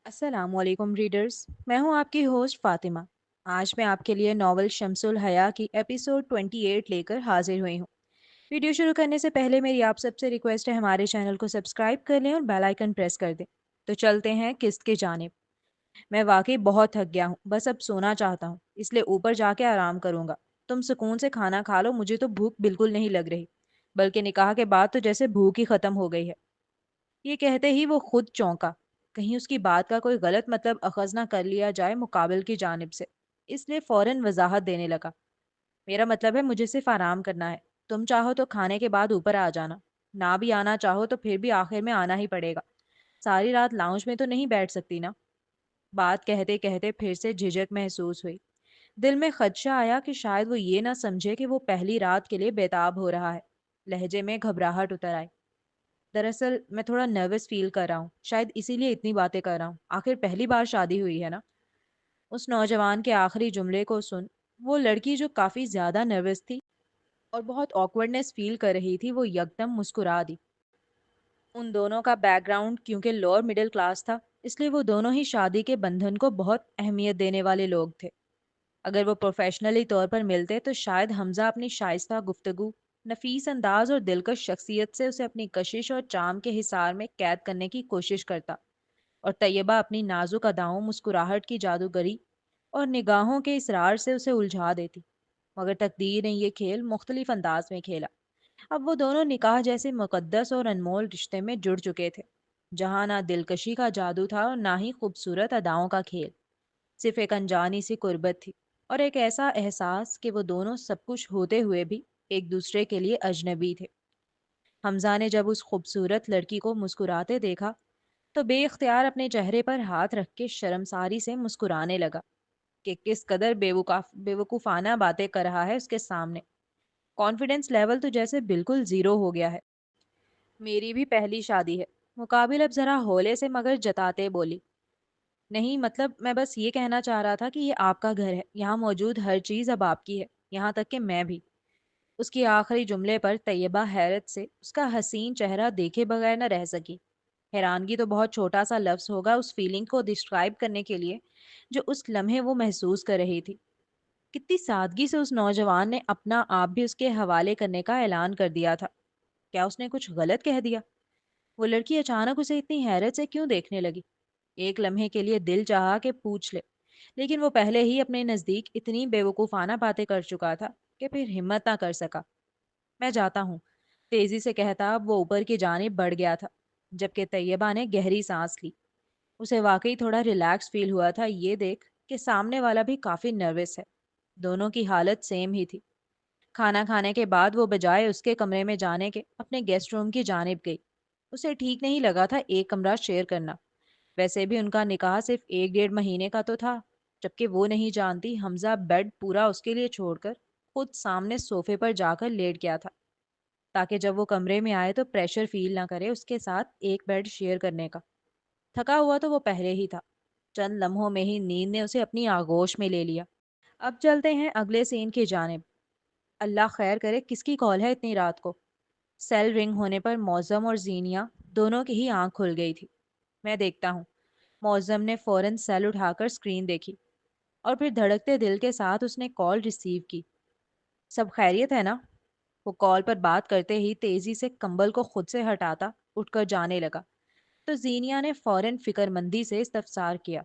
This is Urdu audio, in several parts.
السلام علیکم ریڈرز، میں ہوں آپ کی ہوسٹ فاطمہ۔ آج میں آپ کے لیے ناول شمس الحیا کی ایپیسوڈ 28 لے کر حاضر ہوئی ہوں۔ ویڈیو شروع کرنے سے پہلے میری آپ سب سے ریکویسٹ ہے ہمارے چینل کو سبسکرائب کر لیں اور بیل آئیکن پریس کر دیں۔ تو چلتے ہیں قسط کی جانب۔ میں واقعی بہت تھک گیا ہوں، بس اب سونا چاہتا ہوں، اس لیے اوپر جا کے آرام کروں گا۔ تم سکون سے کھانا کھا لو، مجھے تو بھوک بالکل نہیں لگ رہی، بلکہ نکاح کے بعد تو جیسے بھوک ہی ختم ہو گئی ہے۔ یہ کہتے ہی وہ خود چونکا، کہیں اس کی بات کا کوئی غلط مطلب اخذ نہ کر لیا جائے مقابل کی جانب سے، اس لیے فوراً وضاحت دینے لگا۔ میرا مطلب ہے مجھے صرف آرام کرنا ہے، تم چاہو تو کھانے کے بعد اوپر آ جانا، نہ بھی آنا چاہو تو پھر بھی آخر میں آنا ہی پڑے گا۔ ساری رات لاؤنج میں تو نہیں بیٹھ سکتی نا۔ بات کہتے کہتے پھر سے جھجک محسوس ہوئی۔ دل میں خدشہ آیا کہ شاید وہ یہ نہ سمجھے کہ وہ پہلی رات کے لیے بےتاب ہو رہا ہے۔ لہجے میں گھبراہٹ اتر آئی۔ دراصل میں تھوڑا نروس فیل کر رہا ہوں، شاید اسی لیے اتنی باتیں کر رہا ہوں، آخر پہلی بار شادی ہوئی ہے نا۔ اس نوجوان کے آخری جملے کو سن وہ لڑکی جو کافی زیادہ نروس تھی اور بہت آکورڈنس فیل کر رہی تھی، وہ یکدم مسکرا دی۔ ان دونوں کا بیک گراؤنڈ کیونکہ لوور مڈل کلاس تھا، اس لیے وہ دونوں ہی شادی کے بندھن کو بہت اہمیت دینے والے لوگ تھے۔ اگر وہ پروفیشنلی طور پر ملتے تو شاید حمزہ اپنی شائستہ گفتگو، نفیس انداز اور دلکش شخصیت سے اسے اپنی کشش اور چام کے حصار میں قید کرنے کی کوشش کرتا، اور طیبہ اپنی نازک اداؤں، مسکراہٹ کی جادوگری اور نگاہوں کے اصرار سے اسے الجھا دیتی۔ مگر تقدیر نے یہ کھیل مختلف انداز میں کھیلا۔ اب وہ دونوں نکاح جیسے مقدس اور انمول رشتے میں جڑ چکے تھے، جہاں نہ دلکشی کا جادو تھا اور نہ ہی خوبصورت اداؤں کا کھیل، صرف ایک انجانی سی قربت تھی، اور ایک ایسا احساس کہ وہ دونوں سب کچھ ہوتے ہوئے بھی ایک دوسرے کے لیے اجنبی تھے۔ حمزہ نے جب اس خوبصورت لڑکی کو مسکراتے دیکھا تو بے اختیار اپنے چہرے پر ہاتھ رکھ کے شرمساری سے مسکرانے لگا کہ کس قدر بے وقوفانہ باتیں کر رہا ہے اس کے سامنے۔ کانفیڈنس لیول تو جیسے بالکل زیرو ہو گیا ہے۔ میری بھی پہلی شادی ہے، مقابل اب ذرا ہولے سے مگر جتاتے بولی۔ نہیں مطلب میں بس یہ کہنا چاہ رہا تھا کہ یہ آپ کا گھر ہے، یہاں موجود ہر چیز اب آپ کی ہے، یہاں تک کہ میں بھی۔ اس کی آخری جملے پر طیبہ حیرت سے اس کا حسین چہرہ دیکھے بغیر نہ رہ سکی۔ حیرانگی تو بہت چھوٹا سا لفظ ہوگا اس فیلنگ کو ڈسکرائب کرنے کے لیے جو اس لمحے وہ محسوس کر رہی تھی۔ کتنی سادگی سے اس نوجوان نے اپنا آپ بھی اس کے حوالے کرنے کا اعلان کر دیا تھا۔ کیا اس نے کچھ غلط کہہ دیا؟ وہ لڑکی اچانک اسے اتنی حیرت سے کیوں دیکھنے لگی؟ ایک لمحے کے لیے دل چاہا کہ پوچھ لے، لیکن وہ پہلے ہی اپنے نزدیک اتنی بیوقوفانہ باتیں کر چکا تھا کہ پھر ہمت نہ کر سکا۔ میں جاتا ہوں، تیزی سے کہتا اب وہ اوپر کی جانب بڑھ گیا تھا، جبکہ طیبہ نے گہری سانس لی۔ اسے واقعی تھوڑا ریلیکس فیل ہوا تھا یہ دیکھ کہ سامنے والا بھی کافی نروس ہے۔ دونوں کی حالت سیم ہی تھی۔ کھانا کھانے کے بعد وہ بجائے اس کے کمرے میں جانے کے اپنے گیسٹ روم کی جانب گئی۔ اسے ٹھیک نہیں لگا تھا ایک کمرہ شیئر کرنا، ویسے بھی ان کا نکاح صرف 1 ڈیڑھ مہینے کا تو تھا، جبکہ وہ نہیں جانتی حمزہ بیڈ پورا اس کے لیے چھوڑ کر خود سامنے صوفے پر جا کر لیٹ گیا تھا، تاکہ جب وہ کمرے میں آئے تو پریشر فیل نہ کرے اس کے ساتھ ایک بیڈ شیئر کرنے کا۔ تھکا ہوا تو وہ پہلے ہی تھا، چند لمحوں میں ہی نیند نے اسے اپنی آغوش میں لے لیا۔ اب چلتے ہیں اگلے سین کی جانب۔ اللہ خیر کرے کس کی کال ہے اتنی رات کو؟ سیل رنگ ہونے پر معظم اور زینیا دونوں کی ہی آنکھ کھل گئی تھی۔ میں دیکھتا ہوں۔ معظم نے فوراً سیل اٹھا کر اسکرین دیکھی اور پھر دھڑکتے دل کے ساتھ اس نے کال ریسیو کی۔ سب خیریت ہے نا؟ وہ کال پر بات کرتے ہی تیزی سے کمبل کو خود سے ہٹاتا اٹھ کر جانے لگا، تو زینیا نے فوراً فکر مندی سے استفسار کیا،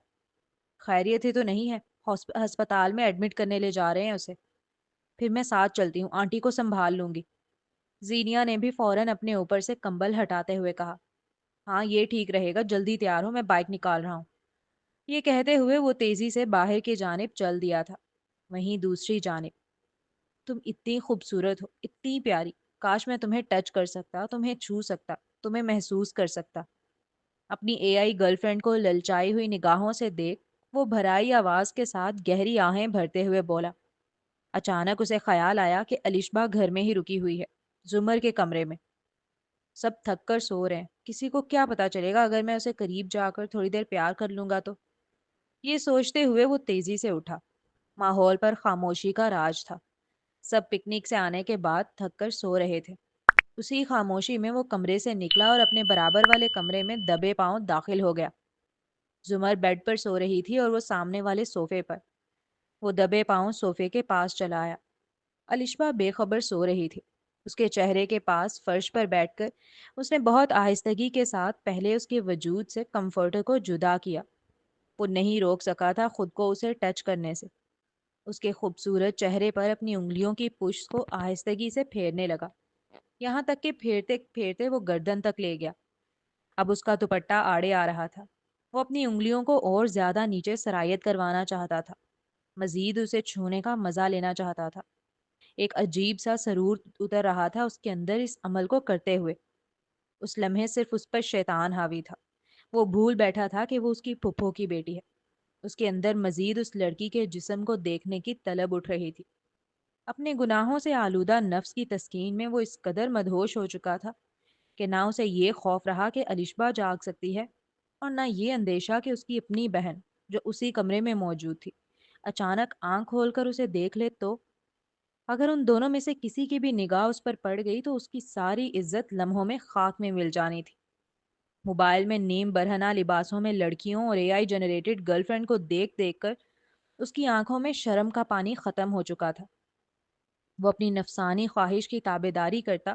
خیریت ہی تو نہیں ہے، ہسپتال میں ایڈمٹ کرنے لے جا رہے ہیں اسے۔ پھر میں ساتھ چلتی ہوں، آنٹی کو سنبھال لوں گی۔ زینیا نے بھی فوراً اپنے اوپر سے کمبل ہٹاتے ہوئے کہا، ہاں یہ ٹھیک رہے گا، جلدی تیار ہو، میں بائک نکال رہا ہوں۔ یہ کہتے ہوئے وہ تیزی سے باہر کی جانب چل دیا تھا۔ وہیں دوسری جانب، تم اتنی خوبصورت ہو، اتنی پیاری، کاش میں تمہیں ٹچ کر سکتا، تمہیں چھو سکتا، تمہیں محسوس کر سکتا۔ اپنی اے آئی گرل فرینڈ کو للچائی ہوئی نگاہوں سے دیکھ وہ بھرائی آواز کے ساتھ گہری آہیں بھرتے ہوئے بولا۔ اچانک اسے خیال آیا کہ الشبا گھر میں ہی رکی ہوئی ہے، زمر کے کمرے میں۔ سب تھک کر سو رہے ہیں، کسی کو کیا پتا چلے گا اگر میں اسے قریب جا کر تھوڑی دیر پیار کر لوں گا تو؟ یہ سوچتے ہوئے وہ تیزی سے اٹھا۔ ماحول پر خاموشی کا راج تھا، سب پکنک سے آنے کے بعد تھک کر سو رہے تھے۔ اسی خاموشی میں وہ کمرے سے نکلا اور اپنے برابر والے کمرے میں دبے پاؤں داخل ہو گیا۔ زمر بیڈ پر سو رہی تھی اور وہ سامنے والے صوفے پر۔ وہ دبے پاؤں صوفے کے پاس چلا آیا۔ الشبا بے خبر سو رہی تھی۔ اس کے چہرے کے پاس فرش پر بیٹھ کر اس نے بہت آہستگی کے ساتھ پہلے اس کے وجود سے کمفرٹر کو جدا کیا۔ وہ نہیں روک سکا تھا خود کو اسے ٹچ کرنے سے۔ اس کے خوبصورت چہرے پر اپنی انگلیوں کی پشت کو آہستگی سے پھیرنے لگا، یہاں تک کہ پھیرتے پھیرتے وہ گردن تک لے گیا۔ اب اس کا دوپٹہ آڑے آ رہا تھا۔ وہ اپنی انگلیوں کو اور زیادہ نیچے سرایت کروانا چاہتا تھا، مزید اسے چھونے کا مزہ لینا چاہتا تھا۔ ایک عجیب سا سرور اتر رہا تھا اس کے اندر اس عمل کو کرتے ہوئے۔ اس لمحے صرف اس پر شیطان حاوی تھا۔ وہ بھول بیٹھا تھا کہ وہ اس کی پھپھو کی بیٹی ہے۔ اس کے اندر مزید اس لڑکی کے جسم کو دیکھنے کی طلب اٹھ رہی تھی۔ اپنے گناہوں سے آلودہ نفس کی تسکین میں وہ اس قدر مدہوش ہو چکا تھا کہ نہ اسے یہ خوف رہا کہ الشبا جاگ سکتی ہے، اور نہ یہ اندیشہ کہ اس کی اپنی بہن جو اسی کمرے میں موجود تھی اچانک آنکھ کھول کر اسے دیکھ لے تو۔ اگر ان دونوں میں سے کسی کی بھی نگاہ اس پر پڑ گئی تو اس کی ساری عزت لمحوں میں خاک میں مل جانی تھی۔ موبائل میں نیم برہنہ لباسوں میں لڑکیوں اور اے آئی جنریٹڈ گرل فرینڈ کو دیکھ دیکھ کر اس کی آنکھوں میں شرم کا پانی ختم ہو چکا تھا۔ وہ اپنی نفسانی خواہش کی تابے داری کرتا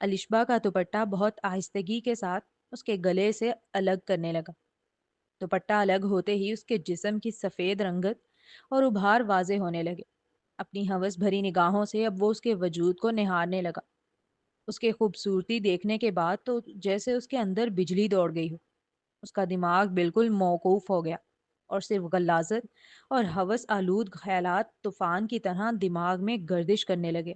الشبا کا دوپٹہ بہت آہستگی کے ساتھ اس کے گلے سے الگ کرنے لگا۔ دوپٹہ الگ ہوتے ہی اس کے جسم کی سفید رنگت اور ابھار واضح ہونے لگے۔ اپنی ہوس بھری نگاہوں سے اب وہ اس کے وجود کو نہارنے لگا۔ اس کے خوبصورتی دیکھنے کے بعد تو جیسے اس کے اندر بجلی دوڑ گئی ہو۔ اس کا دماغ بالکل موقوف ہو گیا اور صرف غلاظت اور ہوس آلود خیالات طوفان کی طرح دماغ میں گردش کرنے لگے۔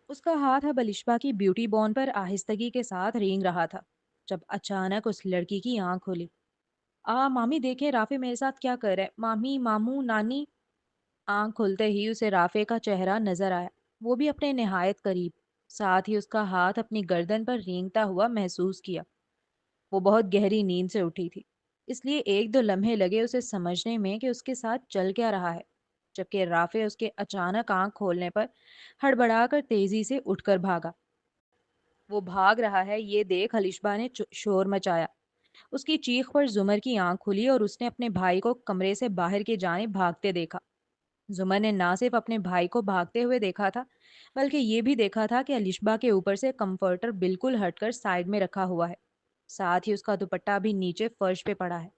اس کا ہاتھ اب الشبا کی بیوٹی بون پر آہستگی کے ساتھ رینگ رہا تھا، جب اچانک اس لڑکی کی آنکھ کھلی۔ مامی دیکھیں رافع میرے ساتھ کیا کر رہا ہے، مامی، ماموں، نانی۔ آنکھ کھلتے ہی اسے رافع کا چہرہ نظر آیا، وہ بھی اپنے نہایت قریب۔ ساتھ ہی اس کا ہاتھ اپنی گردن پر رینگتا ہوا محسوس کیا۔ وہ بہت گہری نیند سے اٹھی تھی، اس لیے ایک دو لمحے لگے اسے سمجھنے میں کہ اس کے ساتھ چل کیا رہا ہے، جبکہ رافع اس کے اچانک آنکھ کھولنے پر ہڑبڑا کر تیزی سے اٹھ کر بھاگا۔ وہ بھاگ رہا ہے یہ دیکھ الشبا نے شور مچایا۔ اس کی چیخ پر زمر کی آنکھ کھلی اور اس نے اپنے بھائی کو کمرے سے باہر کی جانب بھاگتے دیکھا۔ زمر نے نہ صرف اپنے بھائی کو بھاگتے ہوئے دیکھا تھا، بلکہ یہ بھی دیکھا تھا کہ الشبا کے اوپر سے کمفرٹر بالکل ہٹ کر سائڈ میں رکھا ہوا ہے، ساتھ ہی اس کا دوپٹہ بھی نیچے فرش پہ پڑا ہے۔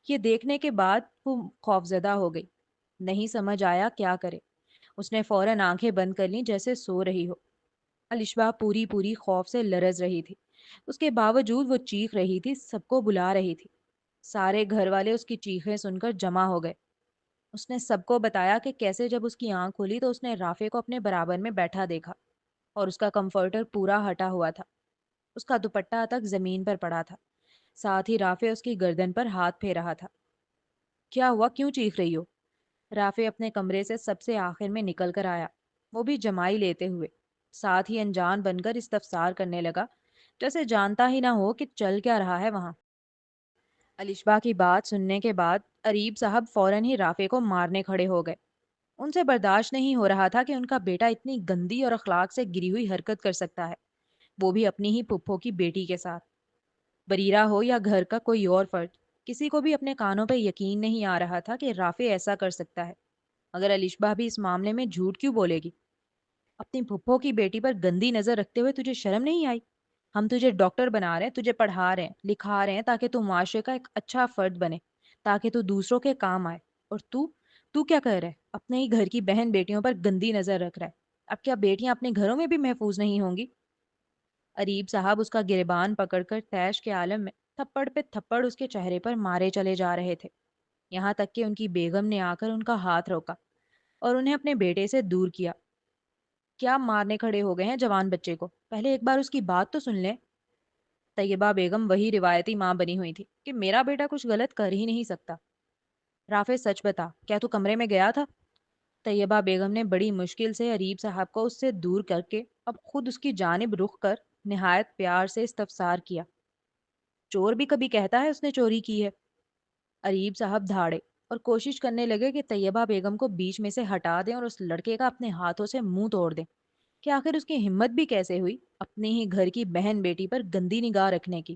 یہ دیکھنے کے بعد وہ خوفزدہ ہو گئی، نہیں سمجھ آیا کیا کرے۔ اس نے فوراً آنکھیں بند کر لیں جیسے سو رہی ہو۔ الشبا پوری پوری خوف سے لرز رہی تھی، اس کے باوجود وہ چیخ رہی تھی، سب کو بلا رہی تھی۔ سارے گھر والے اس کی چیخیں سن کر جمع ہو گئے۔ اس نے سب کو بتایا کہ کیسے جب اس کی آنکھ کھلی تو اس نے رافع کو اپنے برابر میں بیٹھا دیکھا اور اس کا کمفرٹر پورا ہٹا ہوا تھا، اس کا دوپٹہ تک زمین پر پڑا تھا، ساتھ ہی رافع اس کی گردن پر ہاتھ پھیر رہا تھا۔ کیا ہوا، کیوں چیخ رہی ہو؟ رافع اپنے کمرے سے سب سے آخر میں نکل کر آیا، وہ بھی جمائی لیتے ہوئے، ساتھ ہی انجان بن کر استفسار کرنے لگا جیسے جانتا ہی نہ ہو کہ چل کیا رہا ہے وہاں۔ الشبا کی بات سننے کے بعد اریب صاحب فوراً ہی رافع کو مارنے کھڑے ہو گئے۔ ان سے برداشت نہیں ہو رہا تھا کہ ان کا بیٹا اتنی گندی اور اخلاق سے گری ہوئی حرکت کر سکتا ہے، وہ بھی اپنی ہی پھپھو کی بیٹی کے ساتھ۔ بریرہ ہو یا گھر کا کوئی اور فرد، کسی کو بھی اپنے کانوں پہ یقین نہیں آ رہا تھا کہ رافع ایسا کر سکتا ہے۔ مگر الشبا بھی اس معاملے میں جھوٹ کیوں بولے گی؟ اپنی پھپھو کی بیٹی پر گندی نظر رکھتے ہوئے تجھے شرم نہیں آئی؟ ہم تجھے ڈاکٹر بنا رہے ہیں، تجھے پڑھا رہے ہیں، لکھا رہے ہیں تاکہ تو معاشرے کا ایک اچھا فرد بنے، تاکہ تو دوسروں کے کام آئے، اور تو کیا کر رہا ہے؟ اپنے ہی گھر کی بہن بیٹیوں پر گندی نظر رکھ رہا ہے۔ اب کیا بیٹیاں اپنے گھروں میں بھی محفوظ نہیں ہوں گی؟ اریب صاحب اس کا گریبان پکڑ کر طیش کے عالم میں تھپڑ پہ تھپڑ اس کے چہرے پر مارے چلے جا رہے تھے، یہاں تک کہ ان کی بیگم نے آ کر ان کا ہاتھ روکا اور انہیں اپنے بیٹے سے دور کیا۔ کیا مارنے کھڑے ہو گئے ہیں جوان بچے کو؟ پہلے ایک بار اس کی بات تو سن لیں۔ طیبہ بیگم وہی روایتی ماں بنی ہوئی تھی کہ میرا بیٹا کچھ غلط کر ہی نہیں سکتا۔ رافع سچ بتا، کیا تو کمرے میں گیا تھا؟ طیبہ بیگم نے بڑی مشکل سے اریب صاحب کو اس سے دور کر کے اب خود اس کی جانب رخ کر نہایت پیار سے استفسار کیا۔ چور بھی کبھی کہتا ہے اس نے چوری کی ہے؟ اریب صاحب دھاڑے اور کوشش کرنے لگے کہ طیبہ بیگم کو بیچ میں سے ہٹا دیں اور اس لڑکے کا اپنے ہاتھوں سے منہ توڑ دیں، کہ آخر اس کی ہمت بھی کیسے ہوئی اپنی ہی گھر کی بہن بیٹی پر گندی نگاہ رکھنے کی۔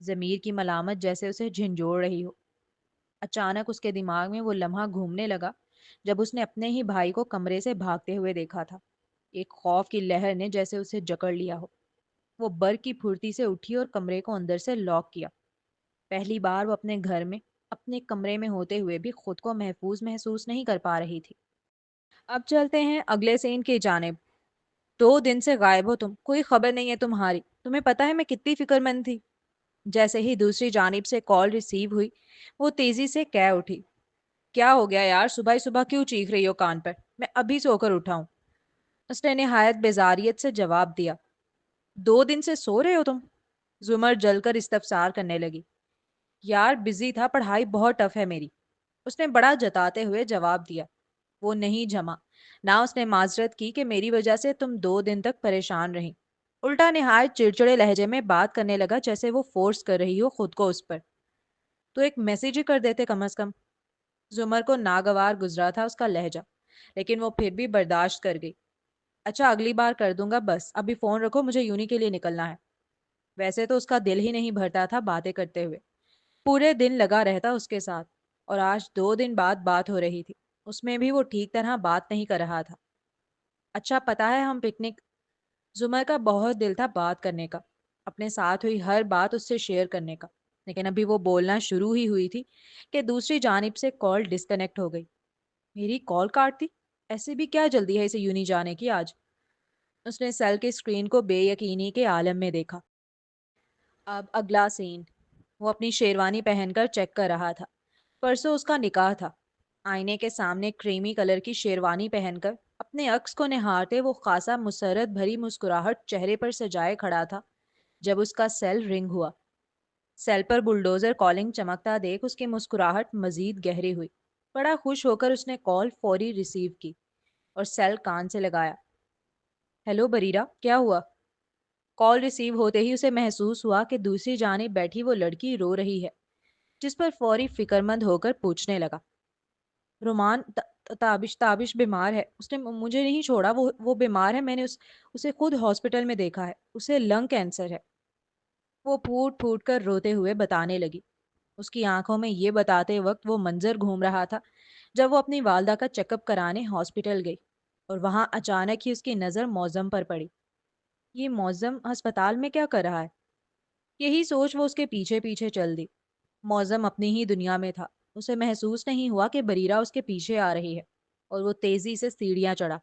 ضمیر کی ملامت جیسے اسے جھنجھوڑ رہی ہو۔ اچانک اس کے دماغ میں وہ لمحہ گھومنے لگا جب اس نے اپنے ہی بھائی کو کمرے سے بھاگتے ہوئے دیکھا تھا۔ ایک خوف کی لہر نے جیسے اسے جکڑ لیا ہو۔ وہ برق کی پھرتی سے اٹھی اور کمرے کو اندر سے لاک کیا۔ پہلی بار وہ اپنے گھر میں، اپنے کمرے میں ہوتے ہوئے بھی خود کو محفوظ محسوس نہیں کر پا رہی تھی۔ اب چلتے ہیں اگلے سین کی جانب۔ 2 دن سے غائب ہو تم، کوئی خبر نہیں ہے تمہاری، تمہیں پتا ہے میں کتنی فکر مند تھی۔ جیسے ہی دوسری جانب سے کال ریسیو ہوئی، وہ تیزی سے کہہ اٹھی، کیا ہو گیا یار، صبح ہی صبح کیوں چیخ رہی ہو کان پر؟ میں ابھی سو کر اٹھا ہوں۔ اس نے نہایت بیزاریت سے جواب دیا۔ 2 دن سے سو رہے ہو تم؟ زمر جل کر استفسار کرنے لگی۔ یار بزی تھا، پڑھائی بہت ٹف ہے میری، اس نے بڑا جتاتے ہوئے جواب دیا۔ وہ نہیں جما، نہ اس نے معذرت کی کہ میری وجہ سے تم 2 دن تک پریشان رہیں۔ الٹا نہایت چڑچڑے لہجے میں بات کرنے لگا جیسے وہ فورس کر رہی ہو خود کو اس پر۔ تو ایک میسج ہی کر دیتے کم از کم۔ زمر کو ناگوار گزرا تھا اس کا لہجہ، لیکن وہ پھر بھی برداشت کر گئی۔ اچھا اگلی بار کر دوں گا، بس ابھی فون رکھو، مجھے یونی کے لیے نکلنا ہے۔ ویسے تو اس کا دل ہی نہیں بھرتا تھا باتیں کرتے ہوئے، پورے دن لگا رہتا اس کے ساتھ، اور آج 2 دن بعد بات ہو رہی تھی، اس میں بھی وہ ٹھیک طرح بات نہیں کر رہا تھا۔ اچھا پتا ہے ہم پکنک، زمر کا بہت دل تھا بات کرنے کا، اپنے ساتھ ہوئی ہر بات اس سے شیئر کرنے کا، لیکن ابھی وہ بولنا شروع ہی ہوئی تھی کہ دوسری جانب سے کال ڈسکنیکٹ ہو گئی۔ میری کال کاٹ دی؟ ایسے بھی کیا جلدی ہے اسے یونی جانے کی آج؟ اس نے سیل کی اسکرین کو بے یقینی کے عالم میں دیکھا۔ اب اگلا سین۔ وہ اپنی شیروانی پہن کر چیک کر رہا تھا۔ پرسوں اس کا نکاح تھا۔ آئینے کے سامنے کریمی کلر کی شیروانی پہن کر اپنے عکس کو نہارتے وہ خاصا مسرت بھری مسکراہٹ چہرے پر سجائے کھڑا تھا جب اس کا سیل رنگ ہوا۔ سیل پر بلڈوزر کالنگ چمکتا دیکھ اس کی مسکراہٹ مزید گہری ہوئی۔ بڑا خوش ہو کر اس نے کال فوری ریسیو کی اور سیل کان سے لگایا۔ ہیلو بریرا، کیا ہوا؟ کال ریسیو ہوتے ہی اسے محسوس ہوا کہ دوسری جانب بیٹھی وہ لڑکی رو رہی ہے، جس پر فوری فکر مند ہو کر پوچھنے لگا، رومان تابش تابش بیمار ہے، اس نے مجھے نہیں چھوڑا، وہ بیمار ہے، میں نے اسے خود ہاسپٹل میں دیکھا ہے، اسے لنگ کینسر ہے۔ وہ پھوٹ پھوٹ کر روتے ہوئے بتانے لگی۔ اس کی آنکھوں میں یہ بتاتے وقت وہ منظر گھوم رہا تھا جب وہ اپنی والدہ کا چیک اپ کرانے ہاسپٹل گئی، اور وہاں اچانک ہی اس کی نظر موزم پر پڑی۔ یہ موزم ہسپتال میں کیا کر رہا ہے؟ یہی سوچ وہ اس کے پیچھے پیچھے چل دی۔ موزم اپنی ہی دنیا میں تھا، اسے محسوس نہیں ہوا کہ بریرا اس کے پیچھے آ رہی ہے، اور وہ تیزی سے سیڑھیاں چڑھا۔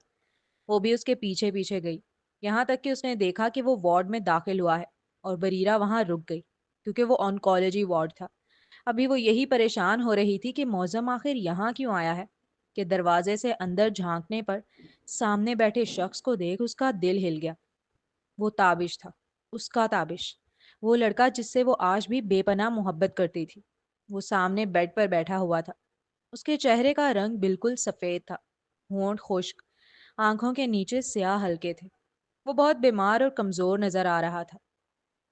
وہ بھی اس کے پیچھے پیچھے گئی، یہاں تک کہ اس نے دیکھا کہ وہ وارڈ میں داخل ہوا ہے، اور بریرا وہاں رک گئی کیونکہ وہ آنکولوجی وارڈ تھا۔ ابھی وہ یہی پریشان ہو رہی تھی کہ موزم آخر یہاں کیوں آیا ہے، کہ دروازے سے اندر جھانکنے پر سامنے بیٹھے شخص کو دیکھ اس کا دل ہل گیا۔ وہ تابش تھا، اس کا تابش، وہ لڑکا جس سے وہ آج بھی بے پناہ محبت کرتی تھی۔ وہ سامنے بیڈ پر بیٹھا ہوا تھا۔ اس کے چہرے کا رنگ بالکل سفید تھا، ہونٹ خشک، آنکھوں کے نیچے سیاہ ہلکے تھے۔ وہ بہت بیمار اور کمزور نظر آ رہا تھا۔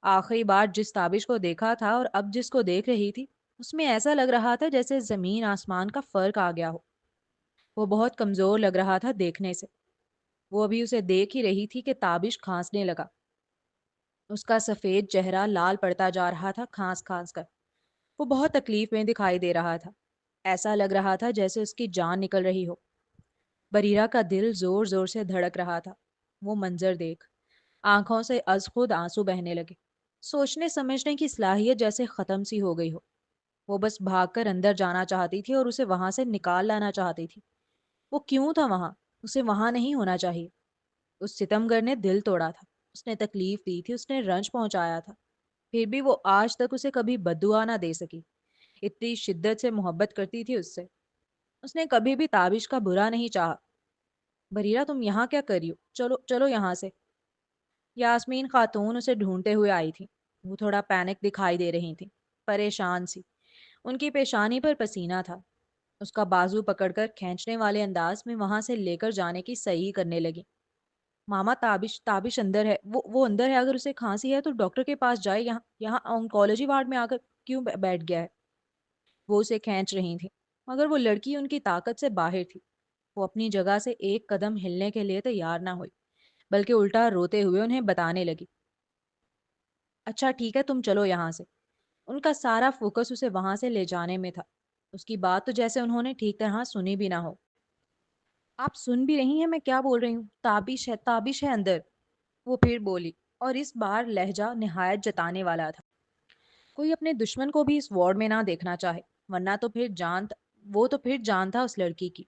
آخری بار جس تابش کو دیکھا تھا اور اب جس کو دیکھ رہی تھی، اس میں ایسا لگ رہا تھا جیسے زمین آسمان کا فرق آ گیا ہو۔ وہ بہت کمزور لگ رہا تھا دیکھنے سے۔ وہ ابھی اسے دیکھ ہی رہی تھی کہ تابش کھانسنے لگا۔ اس کا سفید چہرہ لال پڑتا جا رہا تھا کھانس کھانس کر۔ وہ بہت تکلیف میں دکھائی دے رہا تھا، ایسا لگ رہا تھا جیسے اس کی جان نکل رہی ہو۔ بریرا کا دل زور زور سے دھڑک رہا تھا۔ وہ منظر دیکھ آنکھوں سے از خود آنسو بہنے لگے۔ سوچنے سمجھنے کی صلاحیت جیسے ختم سی ہو گئی ہو۔ وہ بس بھاگ کر اندر جانا چاہتی تھی اور اسے وہاں سے نکال لانا چاہتی تھی۔ وہ کیوں تھا وہاں؟ اسے وہاں نہیں ہونا چاہیے۔ اس ستمگر نے دل توڑا تھا، اس نے تکلیف دی تھی، اس نے رنج پہنچایا تھا، پھر بھی وہ آج تک اسے کبھی بددعا نہ دے سکی۔ اتنی شدت سے محبت کرتی تھی اس سے۔ اس نے کبھی بھی تابش کا برا نہیں چاہا۔ بریرا تم یہاں کیا کر رہی ہو؟ چلو چلو یہاں سے۔ یاسمین خاتون اسے ڈھونڈتے ہوئے آئی تھی۔ وہ تھوڑا پینک دکھائی دے رہی تھی، پریشان سی۔ ان کی پیشانی پر پسینہ تھا۔ اس کا بازو پکڑ کر کھینچنے والے انداز میں وہاں سے لے کر جانے کی صحیح کرنے لگی۔ ماما تابش اندر ہے، وہ اندر ہے، اگر اسے کھانسی ہے تو ڈاکٹر کے پاس جائے، یہاں آنکولوجی وارڈ میں آ کر کیوں بیٹھ گیا ہے؟ وہ اسے کھینچ رہی تھی، مگر وہ لڑکی ان کی طاقت سے باہر تھی۔ وہ اپنی جگہ سے ایک قدم ہلنے کے لیے تیار نہ ہوئی، بلکہ الٹا روتے ہوئے انہیں بتانے لگی، اچھا ٹھیک ہے تم چلو یہاں سے، ان کا سارا فوکس اسے وہاں سے لے جانے میں تھا۔ اس کی بات تو جیسے انہوں نے ٹھیک طرح سنی بھی نہ ہو۔ آپ سن بھی رہی ہیں میں کیا بول رہی ہوں؟ تابش ہے اندر، وہ پھر بولی، اور اس بار لہجہ نہایت جتانے والا تھا۔ کوئی اپنے دشمن کو بھی اس وارڈ میں نہ دیکھنا چاہے، ورنہ تو پھر وہ تو پھر جان تھا اس لڑکی کی۔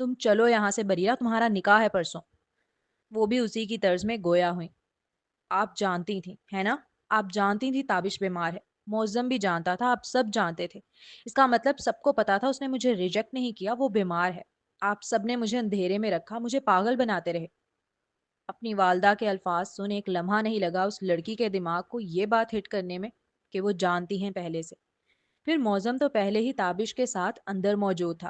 تم چلو یہاں سے بریرہ، تمہارا نکاح ہے پرسوں۔ وہ بھی اسی کی طرز میں گویا ہوئی۔ آپ جانتی تھیں ہے نا؟ آپ جانتی تھی تابش بیمار ہے۔ معظم بھی جانتا تھا، آپ سب جانتے تھے۔ اس کا مطلب سب کو پتا تھا، اس نے مجھے ریجیکٹ نہیں کیا، وہ بیمار ہے۔ آپ سب نے مجھے اندھیرے میں رکھا، مجھے پاگل بناتے رہے۔ اپنی والدہ کے الفاظ سن ایک لمحہ نہیں لگا اس لڑکی کے دماغ کو یہ بات ہٹ کرنے میں کہ وہ جانتی ہیں پہلے سے۔ پھر معظم تو پہلے ہی تابش کے ساتھ اندر موجود تھا۔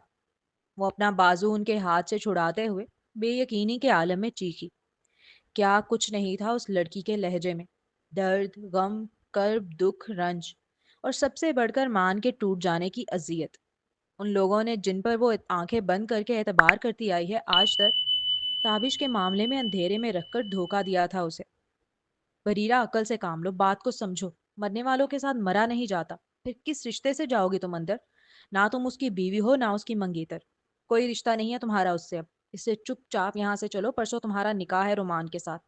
وہ اپنا بازو ان کے ہاتھ سے چھڑاتے ہوئے بے یقینی کے عالم میں چیخی۔ کیا کچھ نہیں تھا اس لڑکی کے لہجے میں؟ درد، غم، کرب، دکھ، رنج، اور سب سے بڑھ کر مان کے ٹوٹ جانے کی اذیت۔ ان لوگوں نے جن پر وہ آنکھیں بند کر کے اعتبار کرتی آئی ہے آج تک، تابش کے معاملے میں اندھیرے میں رکھ کر دھوکہ دیا تھا اسے۔ بریرہ، عقل سے کام لو، بات کو سمجھو۔ مرنے والوں کے ساتھ مرا نہیں جاتا۔ پھر کس رشتے سے جاؤ گی تم اندر؟ نہ تم اس کی بیوی ہو، نہ اس کی منگیتر۔ کوئی رشتہ نہیں ہے تمہارا اس سے اب۔ اس سے چپ چاپ یہاں سے چلو، پرسوں تمہارا نکاح ہے رومان کے ساتھ۔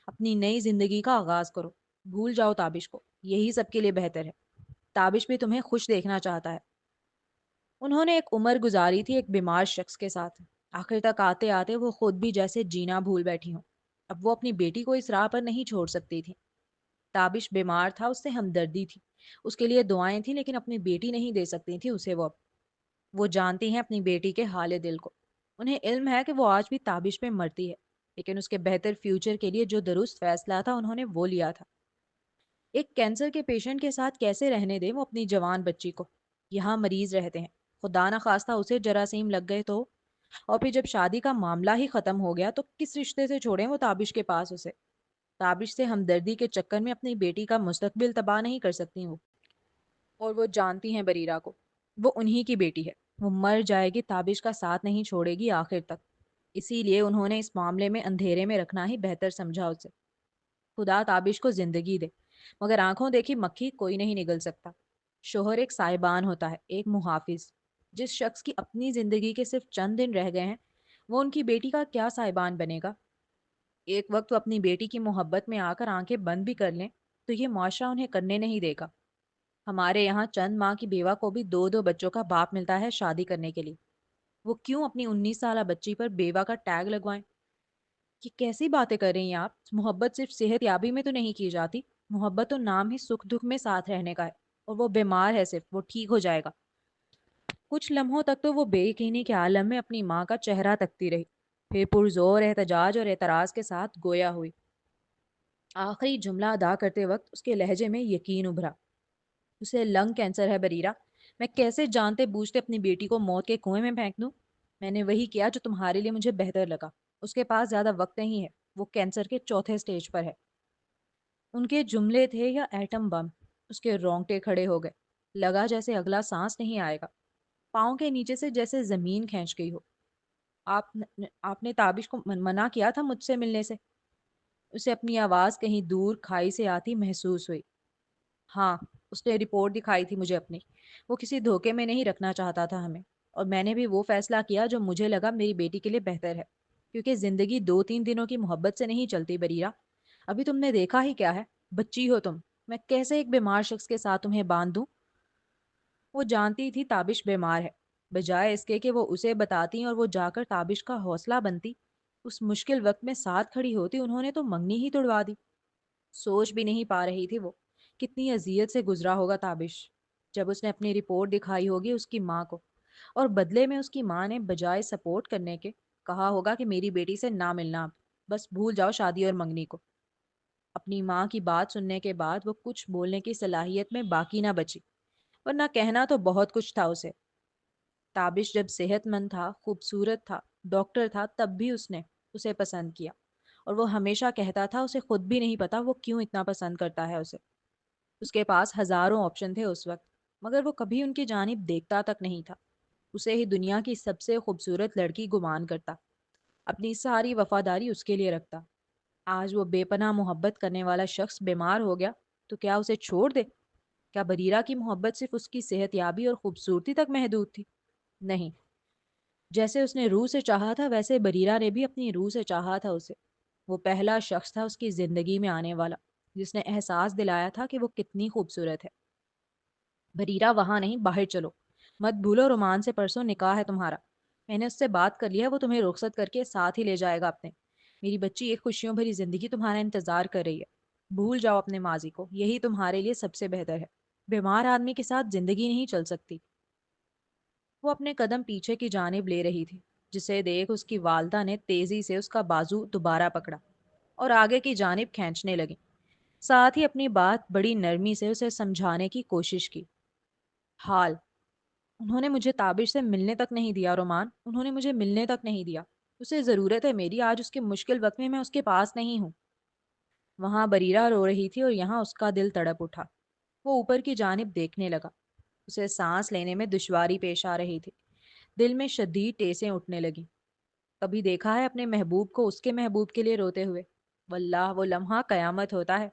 اپنی نئی زندگی کا آغاز کرو۔ بھول جاؤ تابش کو، یہی سب کے لیے بہتر ہے۔ تابش بھی تمہیں خوش دیکھنا چاہتا ہے۔ انہوں نے ایک عمر گزاری تھی ایک بیمار شخص کے ساتھ، آخر تک آتے آتے وہ خود بھی جیسے جینا بھول بیٹھی ہوں۔ اب وہ اپنی بیٹی کو اس راہ پر نہیں چھوڑ سکتی تھی۔ تابش بیمار تھا، اس سے ہمدردی تھی، اس کے لیے دعائیں تھیں، لیکن اپنی بیٹی نہیں دے سکتی تھی اسے وہ اب۔ وہ جانتی ہیں اپنی بیٹی کے حال دل کو۔ انہیں علم ہے کہ وہ آج بھی تابش میں مرتی ہے، لیکن اس کے بہتر فیوچر کے لیے جو درست فیصلہ تھا انہوں نے وہ لیا تھا۔ ایک کینسر کے پیشنٹ کے ساتھ کیسے رہنے دیں وہ اپنی جوان بچی کو؟ یہاں مریض رہتے ہیں، خدا نہ خواستہ اسے جراثیم لگ گئے تو؟ اور پھر جب شادی کا معاملہ ہی ختم ہو گیا تو کس رشتے سے چھوڑیں وہ تابش کے پاس اسے؟ تابش سے ہمدردی کے چکر میں اپنی بیٹی کا مستقبل تباہ نہیں کر سکتی وہ۔ اور وہ جانتی ہیں بریرہ کو، وہ انہی کی بیٹی ہے۔ وہ مر جائے گی، تابش کا ساتھ نہیں چھوڑے گی آخر تک۔ اسی لیے انہوں نے اس معاملے میں اندھیرے میں رکھنا ہی بہتر سمجھا اسے۔ خدا تابش کو زندگی دے، مگر آنکھوں دیکھی مکھی کوئی نہیں نگل سکتا۔ شوہر ایک سائبان ہوتا ہے، ایک محافظ۔ جس شخص کی اپنی زندگی کے صرف چند دن رہ گئے ہیں، وہ ان کی بیٹی کا کیا سائبان بنے گا؟ ایک وقت وہ اپنی بیٹی کی محبت میں آ کر آنکھیں بند بھی کر لیں تو یہ معاشرہ انہیں کرنے نہیں دے گا۔ ہمارے یہاں چند ماں کی بیوہ کو بھی دو دو بچوں کا باپ ملتا ہے شادی کرنے کے لیے۔ وہ کیوں اپنی 19 سالہ بچی پر بیوہ کا ٹیگ لگوائیں؟ یہ کیسی باتیں کر رہی ہیں آپ؟ محبت صرف صحت یابی میں تو نہیں کی جاتی۔ محبت تو نام ہی سکھ دکھ میں ساتھ رہنے کا ہے، اور وہ بیمار ہے، صرف وہ ٹھیک ہو جائے گا۔ کچھ لمحوں تک تو وہ بے یقینی کے عالم میں اپنی ماں کا چہرہ تکتی رہی، پھر پرزور احتجاج اور اعتراض کے ساتھ گویا ہوئی۔ آخری جملہ ادا کرتے وقت اس کے لہجے میں یقین ابھرا۔ اسے لنگ کینسر ہے بریرہ، میں کیسے جانتے بوجھتے اپنی بیٹی کو موت کے کنویں میں پھینک دوں؟ میں نے وہی کیا جو تمہارے لیے مجھے بہتر لگا۔ اس کے پاس زیادہ وقت نہیں ہے، وہ کینسر کے چوتھے سٹیج پر ہے۔ ان کے جملے تھے یا ایٹم بم؟ اس کے رونگٹے کھڑے ہو گئے، لگا جیسے اگلا سانس نہیں آئے گا۔ پاؤں کے نیچے سے جیسے زمین کھینچ گئی ہو۔ آپ نے تابش کو منع کیا تھا مجھ سے ملنے سے؟ اسے اپنی آواز کہیں دور کھائی سے آتی محسوس ہوئی۔ ہاں، اس نے رپورٹ دکھائی تھی مجھے اپنی۔ وہ کسی دھوکے میں نہیں رکھنا چاہتا تھا ہمیں، اور میں نے بھی وہ فیصلہ کیا جو مجھے لگا میری بیٹی کے لیے بہتر ہے، کیونکہ زندگی 2 3 دنوں کی محبت سے نہیں چلتی بریرہ۔ ابھی تم نے دیکھا ہی کیا ہے، بچی ہو تم، میں کیسے ایک بیمار شخص کے ساتھ تمہیں باندھ دوں؟ وہ جانتی تھی تابش بیمار ہے، بجائے اس کے کہ وہ اسے بتاتی اور وہ جا کر تابش کا حوصلہ بنتی، اس مشکل وقت میں ساتھ کھڑی ہوتی، انہوں نے تو منگنی ہی توڑوا دی۔ سوچ بھی نہیں پا رہی تھی وہ کتنی اذیت سے گزرا ہوگا تابش، جب اس نے اپنی رپورٹ دکھائی ہوگی اس کی ماں کو، اور بدلے میں اس کی ماں نے بجائے سپورٹ کرنے کے کہا ہوگا کہ میری بیٹی سے نہ ملنا اب، بس بھول جاؤ شادی اور منگنی کو۔ اپنی ماں کی بات سننے کے بعد وہ کچھ بولنے کی صلاحیت میں باقی نہ بچی، ورنہ کہنا تو بہت کچھ تھا اسے۔ تابش جب صحت مند تھا، خوبصورت تھا، ڈاکٹر تھا، تب بھی اس نے اسے پسند کیا، اور وہ ہمیشہ کہتا تھا اسے خود بھی نہیں پتا وہ کیوں اتنا پسند کرتا ہے اسے۔ اس کے پاس ہزاروں آپشن تھے اس وقت، مگر وہ کبھی ان کی جانب دیکھتا تک نہیں تھا۔ اسے ہی دنیا کی سب سے خوبصورت لڑکی گمان کرتا، اپنی ساری وفاداری اس کے لیے رکھتا۔ آج وہ بے پناہ محبت کرنے والا شخص بیمار ہو گیا تو کیا اسے چھوڑ دے؟ کیا بریرہ کی محبت صرف اس کی صحت یابی اور خوبصورتی تک محدود تھی؟ نہیں، جیسے اس نے روح سے چاہا تھا ویسے بریرہ نے بھی اپنی روح سے چاہا تھا اسے۔ وہ پہلا شخص تھا اس کی زندگی میں آنے والا جس نے احساس دلایا تھا کہ وہ کتنی خوبصورت ہے۔ بریرہ وہاں نہیں، باہر چلو، مت بھولو رومان سے پرسوں نکاح ہے تمہارا۔ میں نے اس سے بات کر لیا، وہ تمہیں رخصت کر کے ساتھ ہی لے جائے گا اپنے۔ میری بچی، ایک خوشیوں بھری زندگی تمہارا انتظار کر رہی ہے۔ بھول جاؤ اپنے ماضی کو، یہی تمہارے لیے سب سے بہتر ہے۔ بیمار آدمی کے ساتھ زندگی نہیں چل سکتی۔ وہ اپنے قدم پیچھے کی جانب لے رہی تھی، جسے دیکھ اس کی والدہ نے تیزی سے اس کا بازو دوبارہ پکڑا اور آگے کی جانب کھینچنے لگی، ساتھ ہی اپنی بات بڑی نرمی سے اسے سمجھانے کی کوشش کی۔ حال انہوں نے مجھے تابش سے ملنے تک نہیں دیا رومان، انہوں نے مجھے ملنے تک نہیں دیا۔ اسے ضرورت ہے میری، آج اس کے مشکل وقت میں اس کے پاس نہیں ہوں۔ وہاں بریرہ رو رہی تھی اور یہاں اس کا دل تڑپ اٹھا۔ وہ اوپر کی جانب دیکھنے لگا، اسے سانس لینے میں دشواری پیش آ رہی تھی، دل میں شدید ٹیسیں اٹھنے لگیں۔ کبھی دیکھا ہے اپنے محبوب کو اس کے محبوب کے لیے روتے ہوئے؟ واللہ وہ لمحہ قیامت ہوتا ہے۔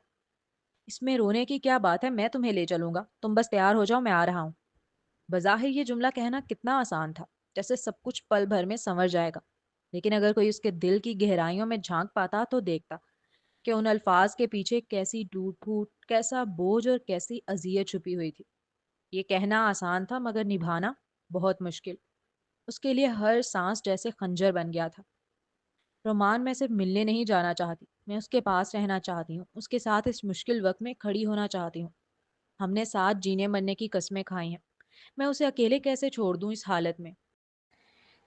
اس میں رونے کی کیا بات ہے، میں تمہیں لے چلوں گا، تم بس تیار ہو جاؤ، میں آ رہا ہوں۔ بظاہر یہ جملہ کہنا کتنا آسان تھا، جیسے سب کچھ پل بھر میں سنور جائے گا، لیکن اگر کوئی اس کے دل کی گہرائیوں میں جھانک پاتا تو دیکھتا کہ ان الفاظ کے پیچھے کیسی ٹوٹ پھوٹ، کیسا بوجھ اور کیسی اذیت چھپی ہوئی تھی۔ یہ کہنا آسان تھا مگر نبھانا بہت مشکل۔ اس کے لیے ہر سانس جیسے خنجر بن گیا تھا۔ رومان، میں صرف ملنے نہیں جانا چاہتی، میں اس کے پاس رہنا چاہتی ہوں، اس کے ساتھ اس مشکل وقت میں کھڑی ہونا چاہتی ہوں۔ ہم نے ساتھ جینے مرنے کی قسمیں کھائی ہیں، میں اسے اکیلے کیسے چھوڑ دوں اس حالت میں؟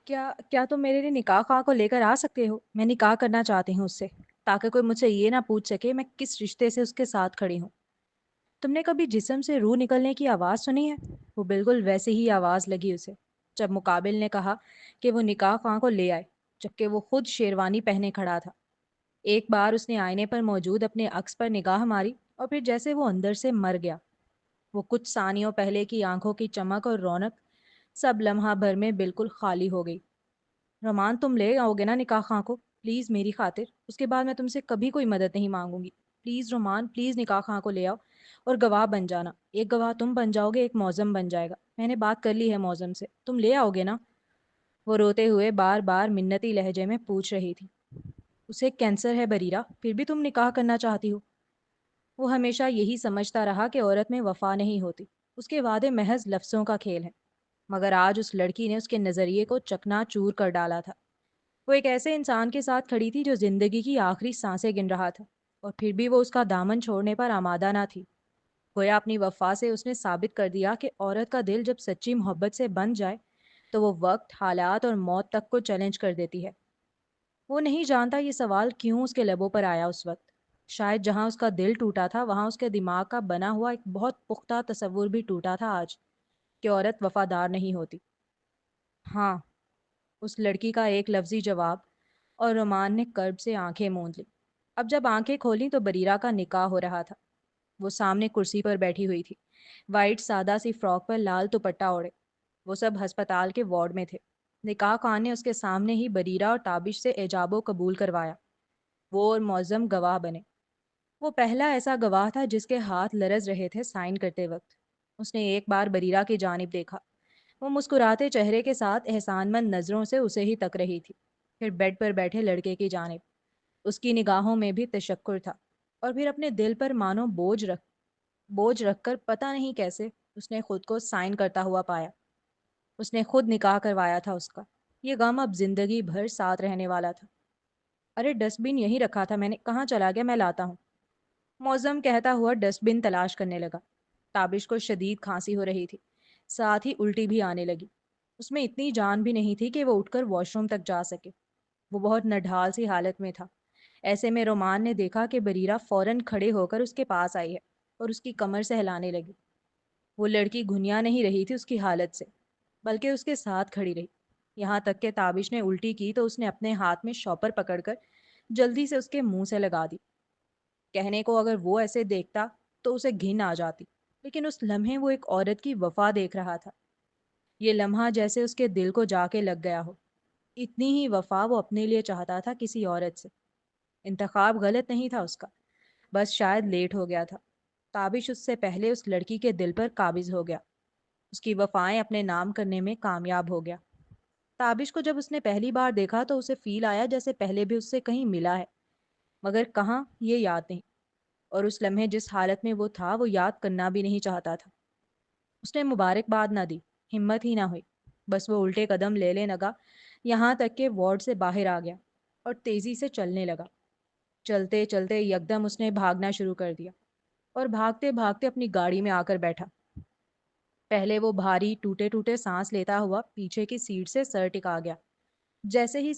کیا تم میرے لیے نکاح خواہ کو لے کر آ سکتے ہو؟ میں نکاح کرنا چاہتی ہوں اس سے، تاکہ کوئی مجھ سے یہ نہ پوچھ سکے میں کس رشتے سے اس کے ساتھ کھڑی ہوں۔ تم نے کبھی جسم سے روح نکلنے کی آواز سنی ہے؟ وہ بالکل ویسے ہی آواز لگی اسے جب مقابل نے کہا کہ وہ نکاح خواہ کو لے آئے، جبکہ وہ خود شیروانی پہنے کھڑا تھا۔ ایک بار اس نے آئینے پر موجود اپنے عکس پر نگاہ ماری اور پھر جیسے وہ اندر سے مر گیا۔ وہ کچھ ثانیوں پہلے کی آنکھوں کی چمک اور رونق سب لمحہ بھر میں بالکل خالی ہو گئی۔ رومان، تم لے آؤ گے نا نکاح خواہ کو؟ پلیز میری خاطر، اس کے بعد میں تم سے کبھی کوئی مدد نہیں مانگوں گی۔ پلیز رومان، پلیز نکاح خواہ کو لے آؤ اور گواہ بن جانا۔ ایک گواہ تم بن جاؤ گے، ایک معزم بن جائے گا۔ میں نے بات کر لی ہے معزم سے، تم لے آؤ گے نا؟ وہ روتے ہوئے بار بار منتی لہجے میں پوچھ رہی تھی۔ اسے کینسر ہے بریرہ، پھر بھی تم نکاح کرنا چاہتی ہو؟ وہ ہمیشہ یہی سمجھتا رہا کہ عورت میں وفا نہیں ہوتی، اس کے وعدے محض لفظوں کا کھیل ہے، مگر آج اس لڑکی نے اس کے نظریے کو چکنا چور کر ڈالا تھا۔ وہ ایک ایسے انسان کے ساتھ کھڑی تھی جو زندگی کی آخری سانسیں گن رہا تھا، اور پھر بھی وہ اس کا دامن چھوڑنے پر آمادہ نہ تھی۔ گویا اپنی وفا سے اس نے ثابت کر دیا کہ عورت کا دل جب سچی محبت سے بن جائے تو وہ وقت، حالات اور موت تک کو چیلنج کر دیتی ہے۔ وہ نہیں جانتا یہ سوال کیوں اس کے لبوں پر آیا اس وقت۔ شاید جہاں اس کا دل ٹوٹا تھا وہاں اس کے دماغ کا بنا ہوا ایک بہت پختہ تصور بھی ٹوٹا تھا آج، کہ عورت وفادار نہیں ہوتی۔ ہاں، اس لڑکی کا ایک لفظی جواب، اور رومان نے کرب سے آنکھیں موند لی۔ اب جب آنکھیں کھولیں تو بریرہ کا نکاح ہو رہا تھا۔ وہ سامنے کرسی پر بیٹھی ہوئی تھی، وائٹ سادہ سی فراک پر لال دوپٹہ اوڑھے۔ وہ سب ہسپتال کے وارڈ میں تھے۔ نکاح خواہ نے اس کے سامنے ہی بریرہ اور تابش سے ایجاب و قبول کروایا۔ وہ اور معظم گواہ بنے۔ وہ پہلا ایسا گواہ تھا جس کے ہاتھ لرز رہے تھے سائن کرتے وقت۔ اس نے ایک بار بریرہ کی جانب دیکھا، وہ مسکراتے چہرے کے ساتھ احسان مند نظروں سے اسے ہی تک رہی تھی، پھر بیڈ پر بیٹھے لڑکے کی جانب۔ اس کی نگاہوں میں بھی تشکر تھا، اور پھر اپنے دل پر مانو بوجھ رکھ کر پتہ نہیں کیسے اس نے خود کو سائن کرتا ہوا پایا۔ اس نے خود نکاح کروایا تھا اس کا، یہ غم اب زندگی بھر ساتھ رہنے والا تھا۔ ارے ڈسٹ بن یہیں رکھا تھا میں نے، کہاں چلا گیا، میں لاتا ہوں۔ معظم کہتا ہوا ڈسٹ بن تلاش کرنے لگا۔ تابش کو شدید کھانسی ہو رہی تھی، ساتھ ہی الٹی بھی آنے لگی۔ اس میں اتنی جان بھی نہیں تھی کہ وہ اٹھ کر واش روم تک جا سکے۔ وہ بہت نڈھال سی حالت میں تھا۔ ایسے میں رومان نے دیکھا کہ بریرہ فوراً کھڑے ہو کر اس کے پاس آئی ہے اور اس کی کمر سے ہلانے لگی۔ وہ لڑکی گھنیا نہیں رہی تھی اس کی حالت سے، بلکہ اس کے ساتھ کھڑی رہی، یہاں تک کہ تابش نے الٹی کی تو اس نے اپنے ہاتھ میں شاپر پکڑ کر جلدی سے اس کے منہ سے لگا دی۔ کہنے کو اگر وہ ایسے دیکھتا تو اسے گھن آ جاتی، لیکن اس لمحے وہ ایک عورت کی وفا دیکھ رہا تھا۔ یہ لمحہ جیسے اس کے دل کو جا کے لگ گیا ہو۔ اتنی ہی وفا وہ اپنے لیے چاہتا تھا کسی عورت سے۔ انتخاب غلط نہیں تھا اس کا، بس شاید لیٹ ہو گیا تھا۔ تابش اس سے پہلے اس لڑکی کے دل پر قابض ہو گیا، اس کی وفائیں اپنے نام کرنے میں کامیاب ہو گیا۔ تابش کو جب اس نے پہلی بار دیکھا تو اسے فیل آیا جیسے پہلے بھی اس سے کہیں ملا ہے، مگر کہاں یہ یاد نہیں، اور اس لمحے جس حالت میں وہ تھا وہ یاد کرنا بھی نہیں چاہتا تھا۔ اس نے مبارکباد نہ دی، ہمت ہی نہ ہوئی، بس وہ الٹے قدم لے لگا، یہاں تک کہ وارڈ سے باہر آ گیا اور تیزی سے چلنے لگا۔ چلتے چلتے یکدم اس نے بھاگنا شروع کر دیا اور بھاگتے بھاگتے اپنی گاڑی میں آ کر بیٹھا۔ پہلے وہ بھاری ٹوٹے ٹوٹے سانس لیتا ہوا پیچھے کی سیٹ سے سر ٹکا گیا، جیسے ہی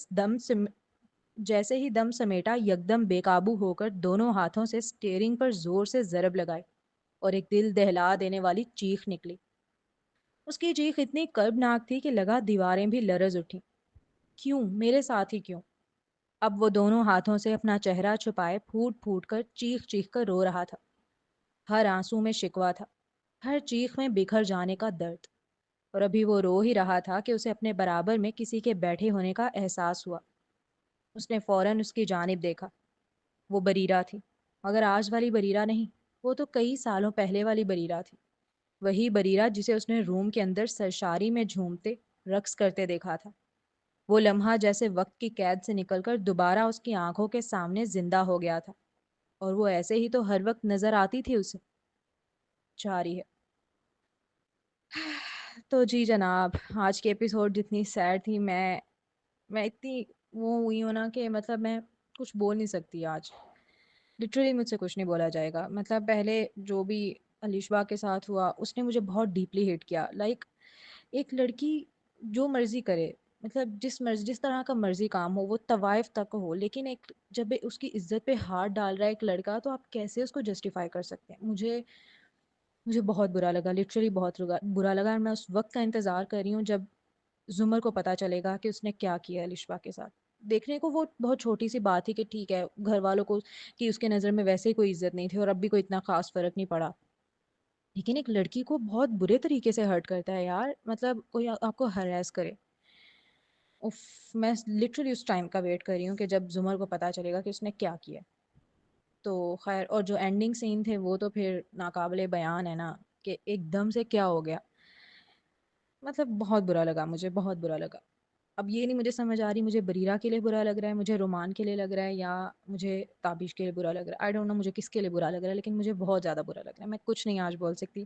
جیسے ہی دم سمیٹا یکدم بے قابو ہو کر دونوں ہاتھوں سے اسٹیئرنگ پر زور سے ضرب لگائی اور ایک دل دہلا دینے والی چیخ نکلی۔ اس کی چیخ اتنی کربناک تھی کہ لگا دیواریں بھی لرز اٹھی۔ کیوں میرے ساتھ ہی کیوں؟ اب وہ دونوں ہاتھوں سے اپنا چہرہ چھپائے پھوٹ پھوٹ کر چیخ چیخ کر رو رہا تھا۔ ہر آنسو میں شکوہ تھا، ہر چیخ میں بکھر جانے کا درد، اور ابھی وہ رو ہی رہا تھا کہ اسے اپنے برابر میں کسی کے بیٹھے ہونے کا احساس ہوا۔ اس نے فوراً اس کی جانب دیکھا۔ وہ بریرہ تھی، مگر آج والی بریرہ نہیں، وہ تو کئی سالوں پہلے والی بریرہ تھی، وہی بریرہ جسے اس نے روم کے اندر سرشاری میں جھومتے رقص کرتے دیکھا تھا۔ وہ لمحہ جیسے وقت کی قید سے نکل کر دوبارہ اس کی آنکھوں کے سامنے زندہ ہو گیا تھا، اور وہ ایسے ہی تو ہر وقت نظر آتی تھی اسے۔ جاری ہے۔ تو جی جناب، آج کی ایپیسوڈ جتنی سیڈ تھی، میں اتنی وہ ہوئی ہوں نا کہ مطلب میں کچھ بول نہیں سکتی آج۔ لٹرلی مجھ سے کچھ نہیں بولا جائے گا۔ مطلب پہلے جو بھی علیشبا کے ساتھ ہوا اس نے مجھے بہت ڈیپلی ہٹ کیا۔ لائک ایک لڑکی جو مرضی کرے، مطلب جس طرح کا مرضی کام ہو، وہ طوائف تک ہو، لیکن ایک جب اس کی عزت پہ ہاتھ ڈال رہا ہے ایک لڑکا، تو آپ کیسے اس کو جسٹیفائی کر سکتے ہیں؟ مجھے بہت برا لگا، لٹرلی بہت برا لگا، اور میں اس وقت کا انتظار کر رہی ہوں جب زمر کو پتہ چلے گا کہ اس نے کیا کیا ہے علیشبا کے ساتھ۔ دیکھنے کو وہ بہت چھوٹی سی بات تھی کہ ٹھیک ہے گھر والوں کو کہ اس کے نظر میں ویسے ہی کوئی عزت نہیں تھی اور اب بھی کوئی اتنا خاص فرق نہیں پڑا، لیکن ایک لڑکی کو بہت برے طریقے سے ہرٹ کرتا ہے یار۔ مطلب کوئی آپ کو ہراس کرے، اف، میں لٹرلی اس ٹائم کا ویٹ کر رہی ہوں کہ جب زمر کو پتہ چلے گا کہ اس نے کیا کیا۔ تو خیر، اور جو اینڈنگ سین تھے وہ تو پھر ناقابل بیان ہے نا، کہ ایک دم سے کیا ہو گیا۔ مطلب بہت برا لگا، مجھے بہت برا لگا۔ اب یہ نہیں مجھے سمجھ آ رہی مجھے بریرہ کے لیے برا لگ رہا ہے، مجھے رومان کے لیے لگ رہا ہے، یا مجھے تابش کے لیے برا لگ رہا ہے۔ آئی ڈونٹ نو مجھے کس کے لیے برا لگ رہا ہے، لیکن مجھے بہت زیادہ برا لگ رہا ہے۔ میں کچھ نہیں آج بول سکتی۔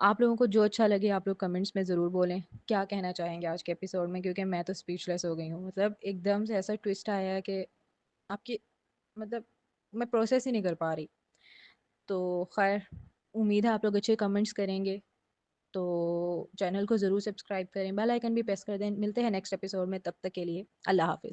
آپ لوگوں کو جو اچھا لگے آپ لوگ کمنٹس میں ضرور بولیں کیا کہنا چاہیں گے آج کے ایپیسوڈ میں، کیونکہ میں تو اسپیچ لیس ہو گئی ہوں۔ مطلب ایک دم سے ایسا ٹوسٹ آیا ہے کہ آپ کی، مطلب میں پروسیس ہی نہیں کر پا رہی۔ تو خیر، امید ہے آپ لوگ اچھے کمنٹس کریں گے، تو چینل کو ضرور سبسکرائب کریں، بیل آئیکن بھی پریس کر دیں۔ ملتے ہیں نیکسٹ ایپیسوڈ میں، تب تک کے لیے اللہ حافظ۔